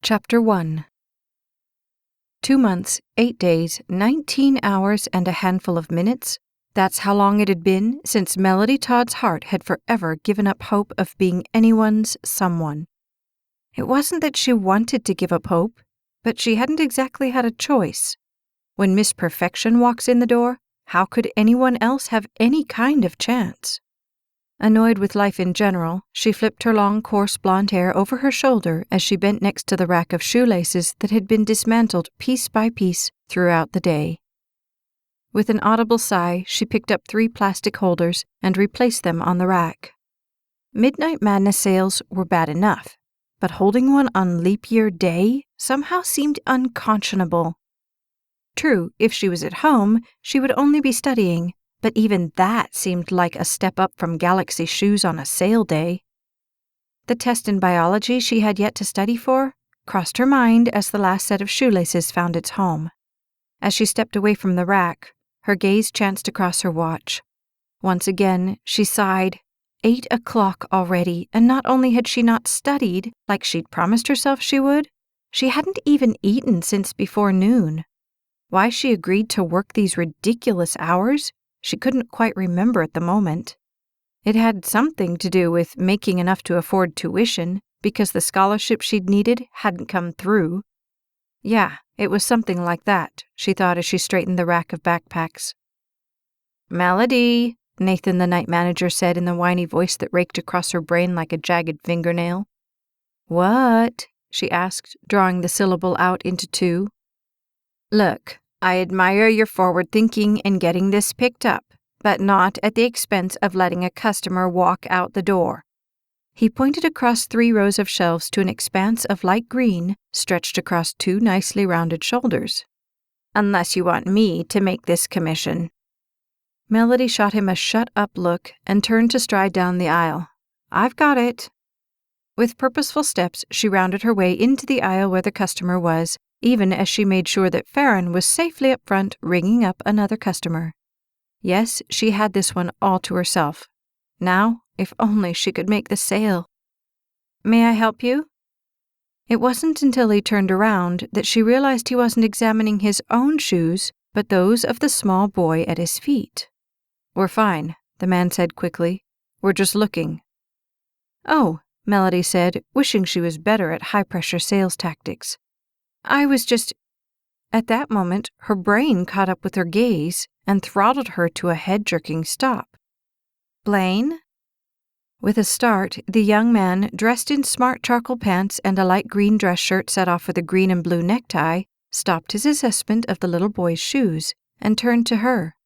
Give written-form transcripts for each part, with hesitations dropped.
Chapter 1. 2 months, 8 days, 19 hours, and a handful of minutes. That's how long it had been since Melody Todd's heart had forever given up hope of being anyone's someone. It wasn't that she wanted to give up hope, but she hadn't exactly had a choice. When Miss Perfection walks in the door, how could anyone else have any kind of chance? Annoyed with life in general, she flipped her long, coarse blonde hair over her shoulder as she bent next to the rack of shoelaces that had been dismantled piece by piece throughout the day. With an audible sigh, she picked up 3 plastic holders and replaced them on the rack. Midnight Madness sales were bad enough, but holding one on Leap Year Day somehow seemed unconscionable. True, if she was at home, she would only be studying, but even that seemed like a step up from Galaxy shoes on a sale day. The test in biology she had yet to study for crossed her mind as the last set of shoelaces found its home. As she stepped away from the rack, her gaze chanced to cross her watch. Once again, she sighed. 8 o'clock already, and not only had she not studied, like she'd promised herself she would, she hadn't even eaten since before noon. Why she agreed to work these ridiculous hours, she couldn't quite remember at the moment. It had something to do with making enough to afford tuition, because the scholarship she'd needed hadn't come through. Yeah, it was something like that, she thought as she straightened the rack of backpacks. "Melody," Nathan the night manager said in the whiny voice that raked across her brain like a jagged fingernail. "What?" she asked, drawing the syllable out into 2. "Look, I admire your forward thinking in getting this picked up, but not at the expense of letting a customer walk out the door." He pointed across 3 rows of shelves to an expanse of light green stretched across 2 nicely rounded shoulders. "Unless you want me to make this commission." Melody shot him a shut-up look and turned to stride down the aisle. "I've got it." With purposeful steps, she rounded her way into the aisle where the customer was, even as she made sure that Farron was safely up front ringing up another customer. Yes, she had this one all to herself. Now, if only she could make the sale. "May I help you?" It wasn't until he turned around that she realized he wasn't examining his own shoes, but those of the small boy at his feet. "We're fine," the man said quickly. "We're just looking." "Oh," Melody said, wishing she was better at high-pressure sales tactics. "I was just—" At that moment, her brain caught up with her gaze and throttled her to a head-jerking stop. "Blaine?" With a start, the young man, dressed in smart charcoal pants and a light green dress shirt set off with a green and blue necktie, stopped his assessment of the little boy's shoes and turned to her.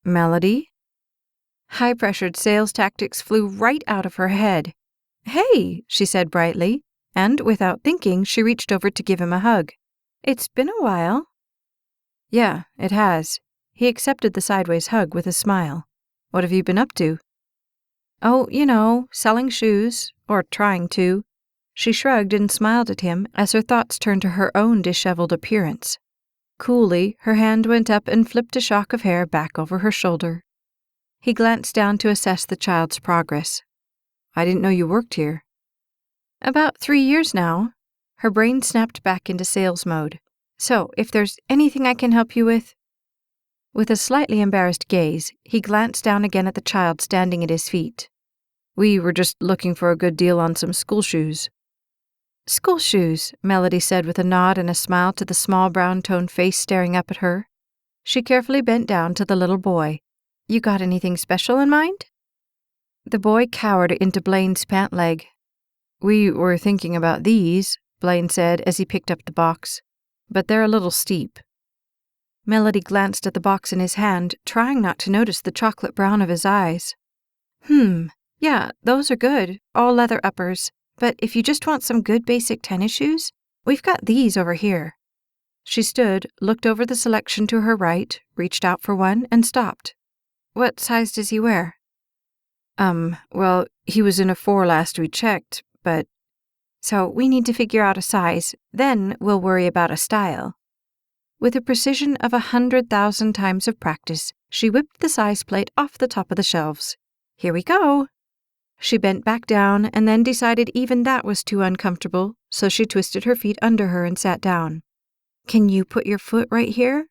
"Melody?" High-pressured sales tactics flew right out of her head. "Hey," she said brightly, and without thinking, she reached over to give him a hug. "It's been a while." "Yeah, it has." He accepted the sideways hug with a smile. "What have you been up to?" "Oh, you know, selling shoes, or trying to." She shrugged and smiled at him as her thoughts turned to her own disheveled appearance. Coolly, her hand went up and flipped a shock of hair back over her shoulder. He glanced down to assess the child's progress. "I didn't know you worked here." "About 3 years now." Her brain snapped back into sales mode. "So, if there's anything I can help you with—" With a slightly embarrassed gaze, he glanced down again at the child standing at his feet. "We were just looking for a good deal on some school shoes." "School shoes," Melody said with a nod and a smile to the small brown-toned face staring up at her. She carefully bent down to the little boy. "You got anything special in mind?" The boy cowered into Blaine's pant leg. "We were thinking about these," Blaine said as he picked up the box. "But they're a little steep." Melody glanced at the box in his hand, trying not to notice the chocolate brown of his eyes. Yeah, those are good, all leather uppers. But if you just want some good basic tennis shoes, we've got these over here." She stood, looked over the selection to her right, reached out for one, and stopped. "What size does he wear?" Well, he was in a 4 last we checked, but—" "So we need to figure out a size, then we'll worry about a style." With the precision of 100,000 times of practice, she whipped the size plate off the top of the shelves. "Here we go." She bent back down and then decided even that was too uncomfortable, so she twisted her feet under her and sat down. Can you put your foot right here?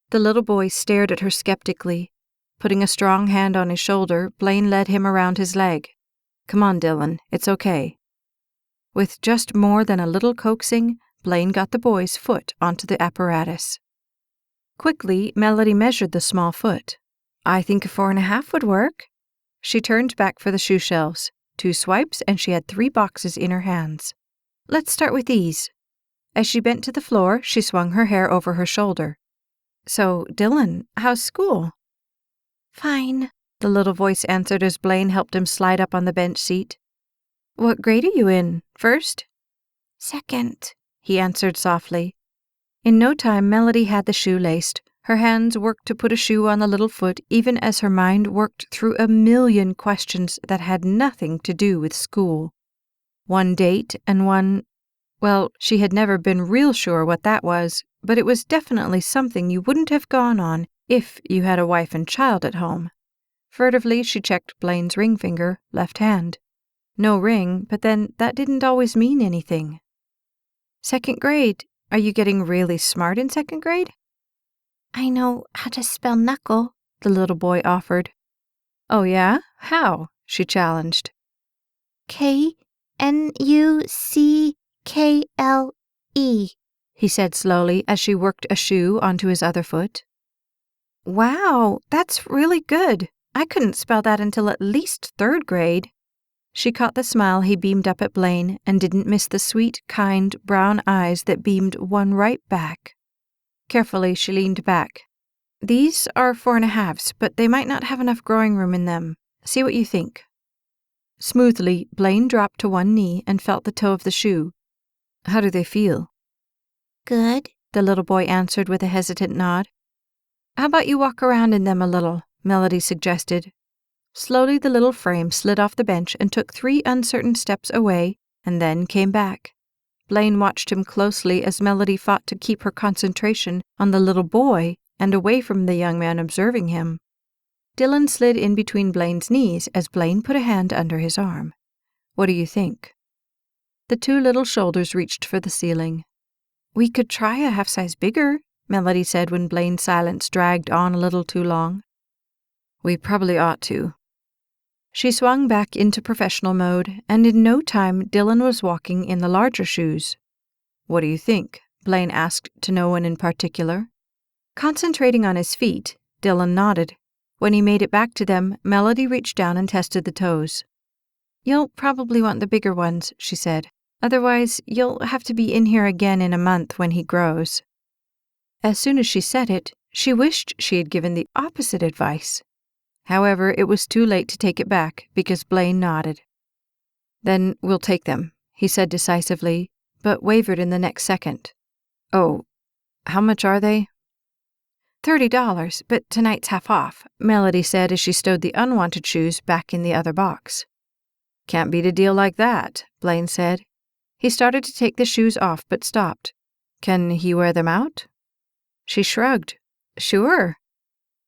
The little boy stared at her skeptically. Putting a strong hand on his shoulder, Blaine led him around his leg. Come on, Dylan, it's okay. With just more than a little coaxing, Blaine got the boy's foot onto the apparatus. Quickly, Melody measured the small foot. I think a 4.5 would work. She turned back for the shoe shelves. 2 swipes, and she had 3 boxes in her hands. Let's start with these. As she bent to the floor, she swung her hair over her shoulder. So, Dylan, how's school? Fine, the little voice answered as Blaine helped him slide up on the bench seat. What grade are you in? First? Second, he answered softly. In no time, Melody had the shoe laced. Her hands worked to put a shoe on the little foot, even as her mind worked through a million questions that had nothing to do with school. One date and one... Well, she had never been real sure what that was, but it was definitely something you wouldn't have gone on if you had a wife and child at home. Furtively, she checked Blaine's ring finger, left hand. No ring, but then that didn't always mean anything. Second grade. Are you getting really smart in second grade? I know how to spell knuckle, the little boy offered. Oh yeah? How? She challenged. K-N-U-C-K-L-E, he said slowly as she worked a shoe onto his other foot. Wow, that's really good. I couldn't spell that until at least 3rd grade. She caught the smile he beamed up at Blaine and didn't miss the sweet, kind, brown eyes that beamed one right back. Carefully, she leaned back. These are 4.5s, but they might not have enough growing room in them. See what you think. Smoothly, Blaine dropped to one knee and felt the toe of the shoe. How do they feel? Good, the little boy answered with a hesitant nod. How about you walk around in them a little, Melody suggested. Slowly, the little frame slid off the bench and took 3 uncertain steps away, and then came back. Blaine watched him closely as Melody fought to keep her concentration on the little boy and away from the young man observing him. Dylan slid in between Blaine's knees as Blaine put a hand under his arm. What do you think? The 2 little shoulders reached for the ceiling. We could try a half size bigger, Melody said when Blaine's silence dragged on a little too long. We probably ought to. She swung back into professional mode, and in no time Dylan was walking in the larger shoes. What do you think? Blaine asked to no one in particular. Concentrating on his feet, Dylan nodded. When he made it back to them, Melody reached down and tested the toes. You'll probably want the bigger ones, she said. Otherwise, you'll have to be in here again in a month when he grows. As soon as she said it, she wished she had given the opposite advice. However, it was too late to take it back because Blaine nodded. Then we'll take them, he said decisively, but wavered in the next second. Oh, how much are they? $30, but tonight's half off, Melody said as she stowed the unwanted shoes back in the other box. Can't beat a deal like that, Blaine said. He started to take the shoes off but stopped. Can he wear them out? She shrugged. Sure.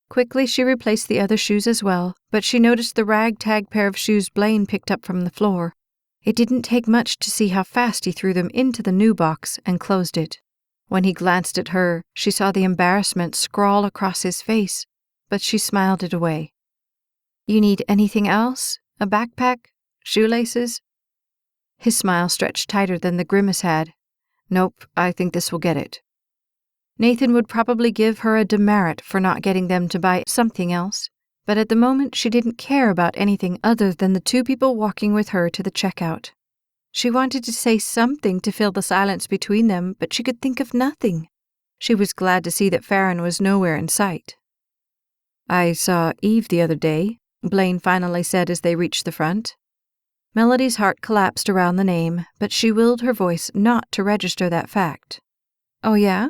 Quickly, she replaced the other shoes as well, but she noticed the ragtag pair of shoes Blaine picked up from the floor. It didn't take much to see how fast he threw them into the new box and closed it. When he glanced at her, she saw the embarrassment scrawl across his face, but she smiled it away. You need anything else? A backpack? Shoelaces? His smile stretched tighter than the grimace had. Nope, I think this will get it. Nathan would probably give her a demerit for not getting them to buy something else, but at the moment she didn't care about anything other than the 2 people walking with her to the checkout. She wanted to say something to fill the silence between them, but she could think of nothing. She was glad to see that Farron was nowhere in sight. I saw Eve the other day, Blaine finally said as they reached the front. Melody's heart collapsed around the name, but she willed her voice not to register that fact. Oh yeah?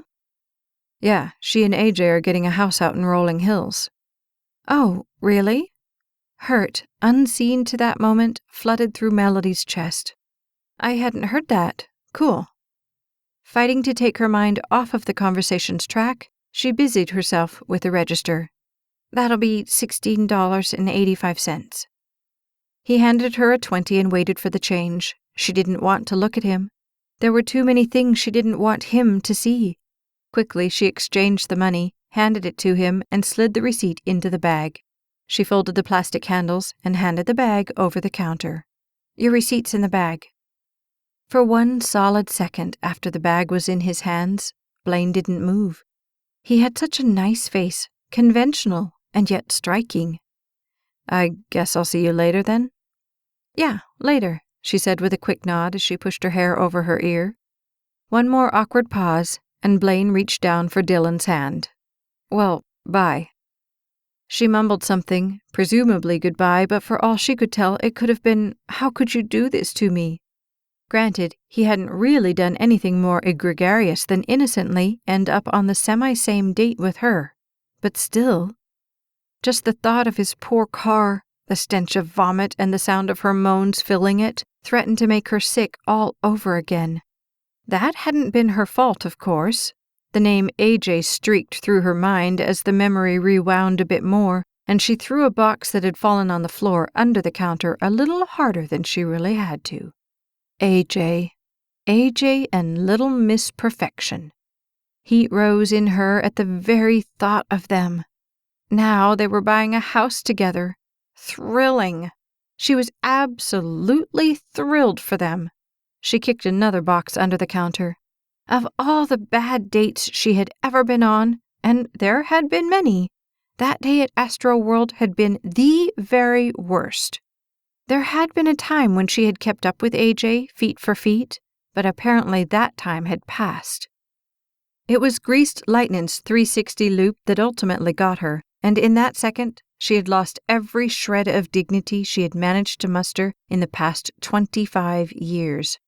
Yeah, she and AJ are getting a house out in Rolling Hills. Oh, really? Hurt, unseen to that moment, flooded through Melody's chest. I hadn't heard that. Cool. Fighting to take her mind off of the conversation's track, she busied herself with the register. That'll be $16.85. He handed her a 20 and waited for the change. She didn't want to look at him. There were too many things she didn't want him to see. Quickly, she exchanged the money, handed it to him, and slid the receipt into the bag. She folded the plastic handles and handed the bag over the counter. "Your receipt's in the bag." For one solid second after the bag was in his hands, Blaine didn't move. He had such a nice face, conventional and yet striking. "I guess I'll see you later, then?" "Yeah, later," she said with a quick nod as she pushed her hair over her ear. One more awkward pause, and Blaine reached down for Dylan's hand. "Well, bye." She mumbled something, presumably goodbye, but for all she could tell, it could have been, "How could you do this to me?" Granted, he hadn't really done anything more egregious than innocently end up on the semi-same date with her. But still, just the thought of his poor car, the stench of vomit and the sound of her moans filling it, threatened to make her sick all over again. That hadn't been her fault, of course. The name AJ streaked through her mind as the memory rewound a bit more, and she threw a box that had fallen on the floor under the counter a little harder than she really had to. AJ and Little Miss Perfection. Heat rose in her at the very thought of them. Now they were buying a house together. Thrilling. She was absolutely thrilled for them. She kicked another box under the counter. Of all the bad dates she had ever been on, and there had been many, that day at Astroworld had been the very worst. There had been a time when she had kept up with AJ, feet for feet, but apparently that time had passed. It was Greased Lightning's 360 loop that ultimately got her, and in that second, she had lost every shred of dignity she had managed to muster in the past 25 years.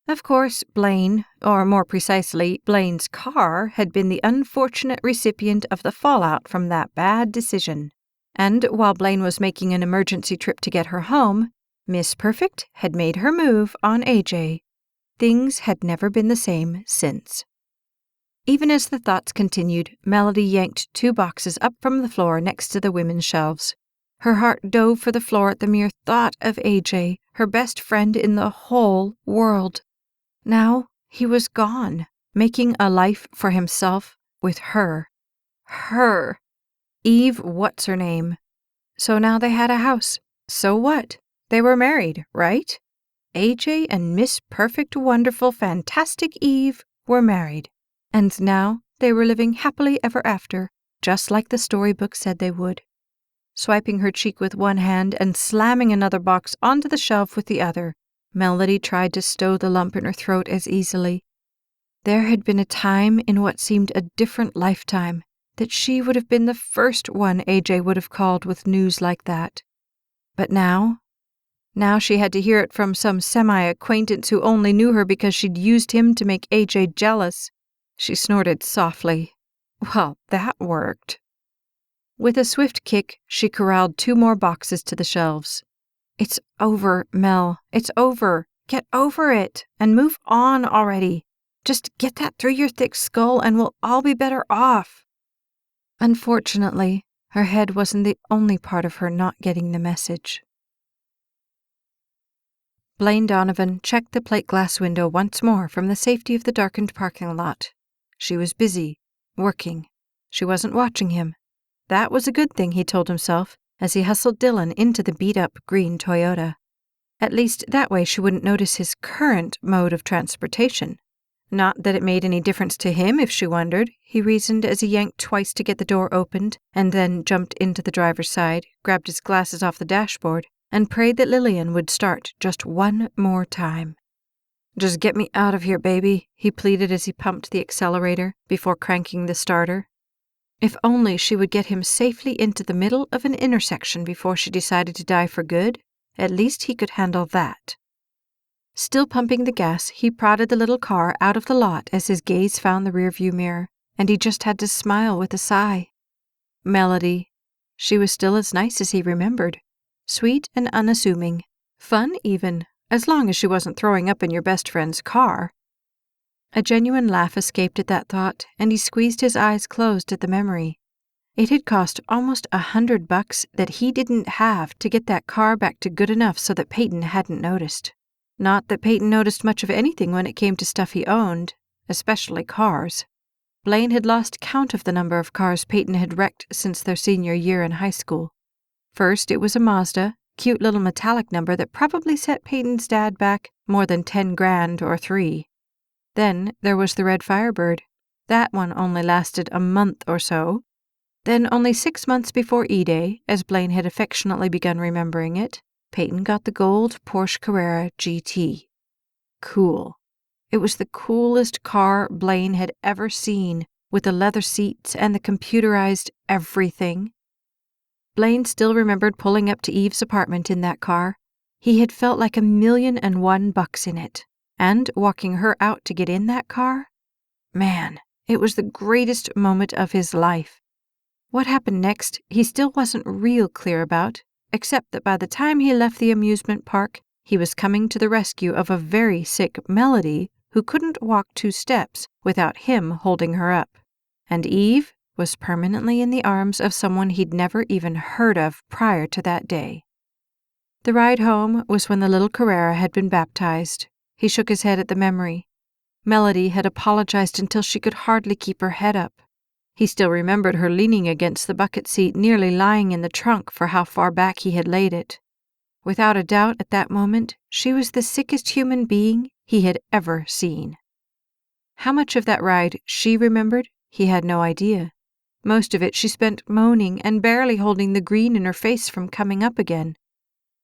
Of course, Blaine, or more precisely, Blaine's car, had been the unfortunate recipient of the fallout from that bad decision. And while Blaine was making an emergency trip to get her home, Miss Perfect had made her move on AJ. Things had never been the same since. Even as the thoughts continued, Melody yanked 2 boxes up from the floor next to the women's shelves. Her heart dove for the floor at the mere thought of AJ, her best friend in the whole world. Now he was gone, making a life for himself with her. Her. Eve what's-her-name. So now they had a house. So what? They were married, right? AJ and Miss Perfect, Wonderful, Fantastic Eve were married. And now they were living happily ever after, just like the storybook said they would. Swiping her cheek with one hand and slamming another box onto the shelf with the other, Melody tried to stow the lump in her throat as easily. There had been a time in what seemed a different lifetime that she would have been the first one AJ would have called with news like that. But now she had to hear it from some semi-acquaintance who only knew her because she'd used him to make AJ jealous. She snorted softly. Well, that worked. With a swift kick, she corralled 2 more boxes to the shelves. "It's over, Mel. It's over. Get over it and move on already. Just get that through your thick skull and we'll all be better off." Unfortunately, her head wasn't the only part of her not getting the message. Blaine Donovan checked the plate glass window once more from the safety of the darkened parking lot. She was busy, working. She wasn't watching him. That was a good thing, he told himself, as he hustled Dylan into the beat-up green Toyota. At least that way she wouldn't notice his current mode of transportation. Not that it made any difference to him if she wondered, he reasoned as he yanked twice to get the door opened, and then jumped into the driver's side, grabbed his glasses off the dashboard, and prayed that Lillian would start just one more time. "Just get me out of here, baby," he pleaded as he pumped the accelerator before cranking the starter. If only she would get him safely into the middle of an intersection before she decided to die for good, at least he could handle that. Still pumping the gas, he prodded the little car out of the lot as his gaze found the rearview mirror, and he just had to smile with a sigh. Melody. She was still as nice as he remembered. Sweet and unassuming. Fun, even, as long as she wasn't throwing up in your best friend's car. A genuine laugh escaped at that thought, and he squeezed his eyes closed at the memory. It had cost almost $100 that he didn't have to get that car back to good enough so that Peyton hadn't noticed. Not that Peyton noticed much of anything when it came to stuff he owned, especially cars. Blaine had lost count of the number of cars Peyton had wrecked since their senior year in high school. First, it was a Mazda, cute little metallic number that probably set Peyton's dad back more than 10 grand or 3. Then there was the red Firebird. That one only lasted a month or so. Then, only 6 months before E-Day, as Blaine had affectionately begun remembering it, Peyton got the gold Porsche Carrera GT. Cool. It was the coolest car Blaine had ever seen, with the leather seats and the computerized everything. Blaine still remembered pulling up to Eve's apartment in that car. He had felt like $1,000,001 in it. And walking her out to get in that car? Man, it was the greatest moment of his life. What happened next, he still wasn't real clear about, except that by the time he left the amusement park, he was coming to the rescue of a very sick Melody who couldn't walk 2 steps without him holding her up. And Eve was permanently in the arms of someone he'd never even heard of prior to that day. The ride home was when the little Carrera had been baptized. He shook his head at the memory. Melody had apologized until she could hardly keep her head up. He still remembered her leaning against the bucket seat, nearly lying in the trunk for how far back he had laid it. Without a doubt, at that moment, she was the sickest human being he had ever seen. How much of that ride she remembered, he had no idea. Most of it she spent moaning and barely holding the green in her face from coming up again.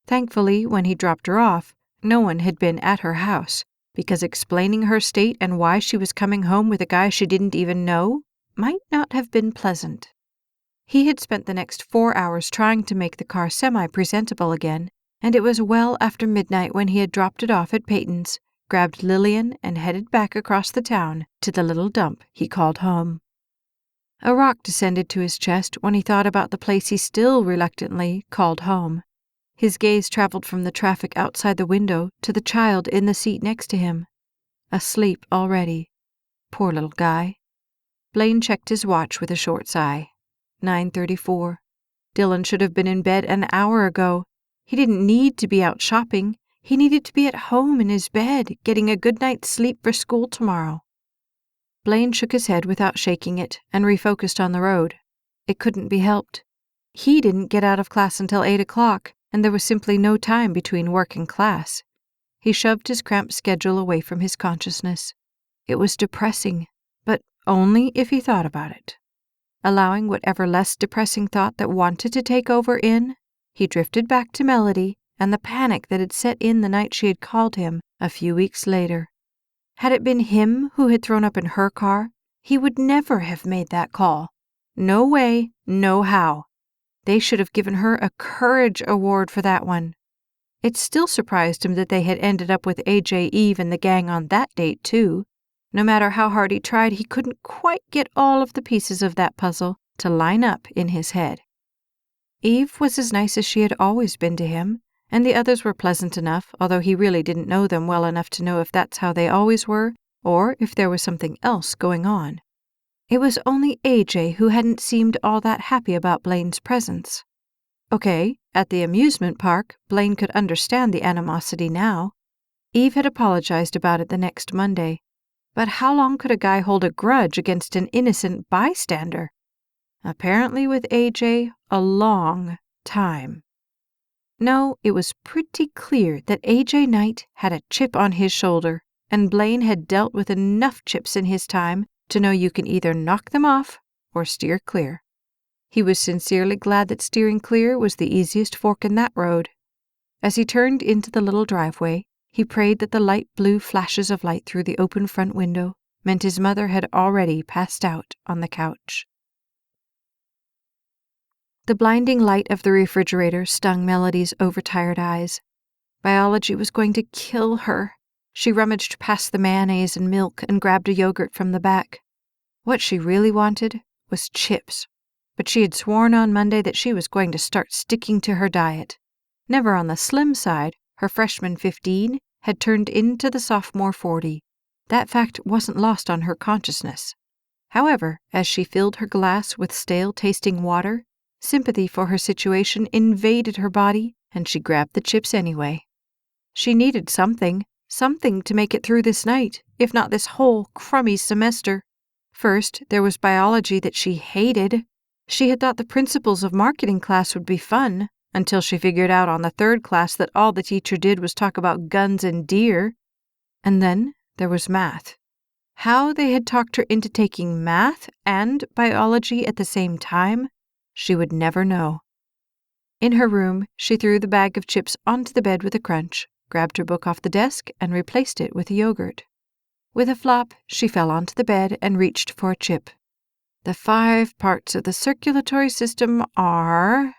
Thankfully, when he dropped her off, no one had been at her house, because explaining her state and why she was coming home with a guy she didn't even know might not have been pleasant. He had spent the next 4 hours trying to make the car semi-presentable again, and it was well after midnight when he had dropped it off at Peyton's, grabbed Lillian, and headed back across the town to the little dump he called home. A rock descended to his chest when he thought about the place he still reluctantly called home. His gaze traveled from the traffic outside the window to the child in the seat next to him. Asleep already. Poor little guy. Blaine checked his watch with a short sigh. 9:34. Dylan should have been in bed an hour ago. He didn't need to be out shopping. He needed to be at home in his bed, getting a good night's sleep for school tomorrow. Blaine shook his head without shaking it and refocused on the road. It couldn't be helped. He didn't get out of class until 8 o'clock, and there was simply no time between work and class. He shoved his cramped schedule away from his consciousness. It was depressing, but only if he thought about it. Allowing whatever less depressing thought that wanted to take over in, he drifted back to Melody and the panic that had set in the night she had called him a few weeks later. Had it been him who had thrown up in her car, he would never have made that call. No way, no how. They should have given her a courage award for that one. It still surprised him that they had ended up with AJ, Eve, and the gang on that date, too. No matter how hard he tried, he couldn't quite get all of the pieces of that puzzle to line up in his head. Eve was as nice as she had always been to him, and the others were pleasant enough, although he really didn't know them well enough to know if that's how they always were, or if there was something else going on. It was only AJ who hadn't seemed all that happy about Blaine's presence. Okay, at the amusement park, Blaine could understand the animosity now. Eve had apologized about it the next Monday. But how long could a guy hold a grudge against an innocent bystander? Apparently with AJ, a long time. No, it was pretty clear that AJ Knight had a chip on his shoulder, and Blaine had dealt with enough chips in his time to know you can either knock them off or steer clear. He was sincerely glad that steering clear was the easiest fork in that road. As he turned into the little driveway, he prayed that the light blue flashes of light through the open front window meant his mother had already passed out on the couch. The blinding light of the refrigerator stung Melody's overtired eyes. Biology was going to kill her. She rummaged past the mayonnaise and milk and grabbed a yogurt from the back. What she really wanted was chips, but she had sworn on Monday that she was going to start sticking to her diet. Never on the slim side, her freshman 15 had turned into the sophomore 40. That fact wasn't lost on her consciousness. However, as she filled her glass with stale-tasting water, sympathy for her situation invaded her body, and she grabbed the chips anyway. She needed something to make it through this night, if not this whole crummy semester. First, there was biology that she hated. She had thought the principles of marketing class would be fun, until she figured out on the third class that all the teacher did was talk about guns and deer. And then there was math. How they had talked her into taking math and biology at the same time, she would never know. In her room, she threw the bag of chips onto the bed with a crunch, grabbed her book off the desk, and replaced it with yogurt. With a flop, she fell onto the bed and reached for a chip. The 5 parts of the circulatory system are...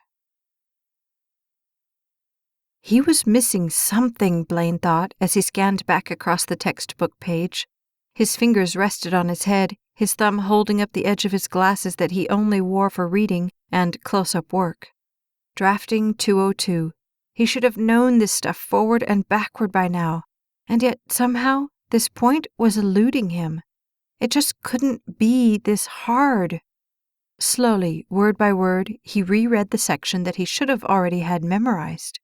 He was missing something, Blaine thought, as he scanned back across the textbook page. His fingers rested on his head, his thumb holding up the edge of his glasses that he only wore for reading and close-up work. Drafting 202. He should have known this stuff forward and backward by now, and yet somehow this point was eluding him. It just couldn't be this hard. Slowly, word by word, he reread the section that he should have already had memorized.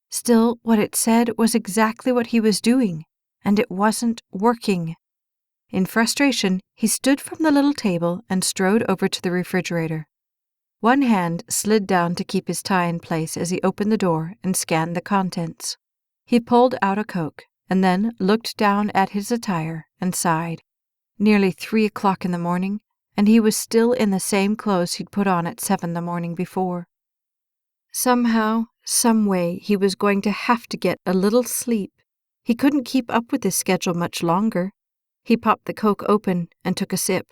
Still, what it said was exactly what he was doing, and it wasn't working. In frustration, he stood from the little table and strode over to the refrigerator. One hand slid down to keep his tie in place as he opened the door and scanned the contents. He pulled out a Coke, and then looked down at his attire and sighed. Nearly 3 o'clock in the morning, and he was still in the same clothes he'd put on at 7 the morning before. Somehow, some way, he was going to have to get a little sleep. He couldn't keep up with this schedule much longer. He popped the Coke open and took a sip.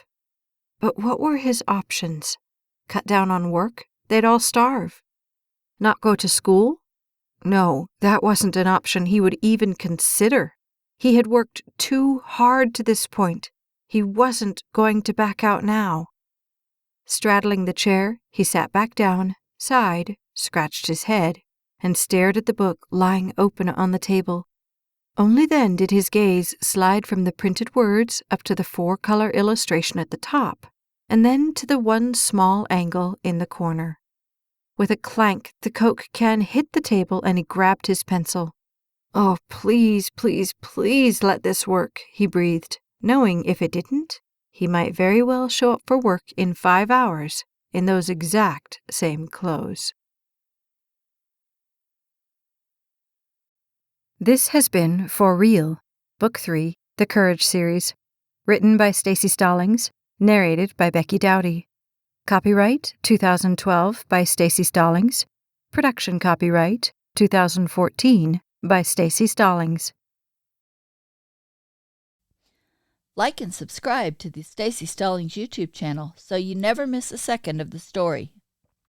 But what were his options? Cut down on work? They'd all starve. Not go to school? No, that wasn't an option he would even consider. He had worked too hard to this point. He wasn't going to back out now. Straddling the chair, he sat back down, sighed, scratched his head, and stared at the book lying open on the table. Only then did his gaze slide from the printed words up to the 4-color illustration at the top, and then to the one small angle in the corner. With a clank, the Coke can hit the table and he grabbed his pencil. "Oh, please, please, please let this work," he breathed, knowing if it didn't, he might very well show up for work in 5 hours in those exact same clothes. This has been For Real, Book 3, The Courage Series, written by Staci Stallings, narrated by Becky Dowdy. Copyright 2012 by Staci Stallings. Production copyright 2014 by Staci Stallings. Like and subscribe to the Staci Stallings YouTube channel so you never miss a second of the story.